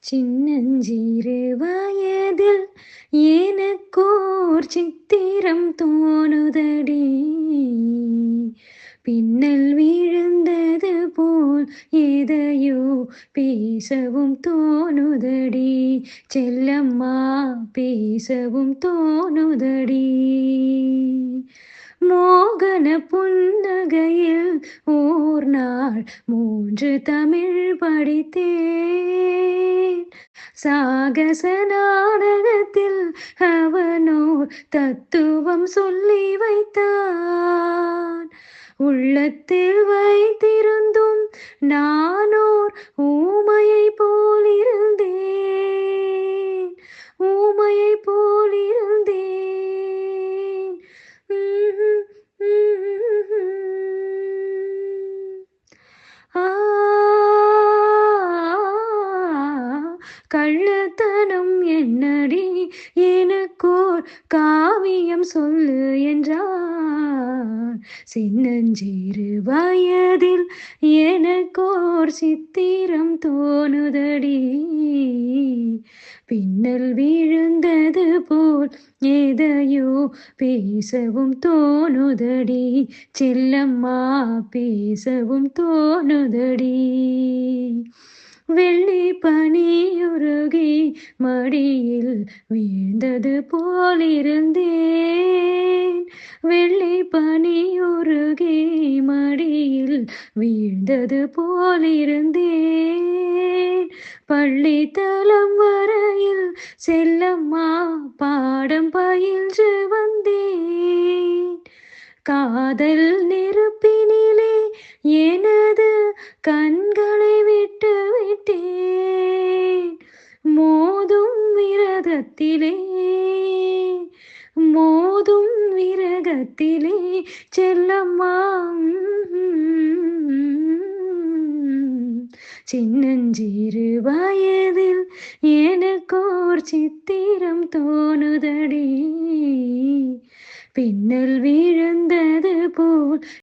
சின்னஞ்சிறு வயதில் எனக்கோர் சித்திரம் தோணுதடி. பின்னல் விழுந்தது போல் எதையோ பேசவும் தோணுதடி. செல்லம்மா பேசவும் தோணுதடி. மோகன புன்னகையில் ஓர் நாள் 3 தமிழ் படித்தேன். சாகச நாடகத்தில் அவனோர் தத்துவம் சொல்லி வைத்தான். உள்ளத்தில் வைத்திருந்தும் நானோர் ஊமையை போலிருந்தேன். ஊமையை போலிருந்தேன். ஆ கள்ளத்தனம் என்னடி, எனக்கோர் காவியம் சொல்லு என்றான். சின்னஞ்சிறு வயதில் எனக்கோர் சித்திரம் தோணுதடி. பின்னல் விழுந்தது போல் எதையோ பேசவும் தோணுதடி. செல்லம்மா பேசவும் தோணுதடி. வெள்ளி பனியுருகி மடியில் வீழ்ந்தது போலிருந்தேன். வெள்ளி பனியுருகி மடியில் வீழ்ந்தது போலிருந்தேன். பள்ளித்தலம் வரையில் செல்லம்மா பாடம் பயின்று வந்தேன். காதல் நெருப்பினிலே எனது கண்களை விட்டு விட்டேன். மோதும் விரகத்திலே மோதும் விரகத்திலே செல்லம்மா. சின்னஞ்சிறு வயதில் எனக்கோர் சித்திரம் தோணுதடி. பின்னல் விழுந்தது போல்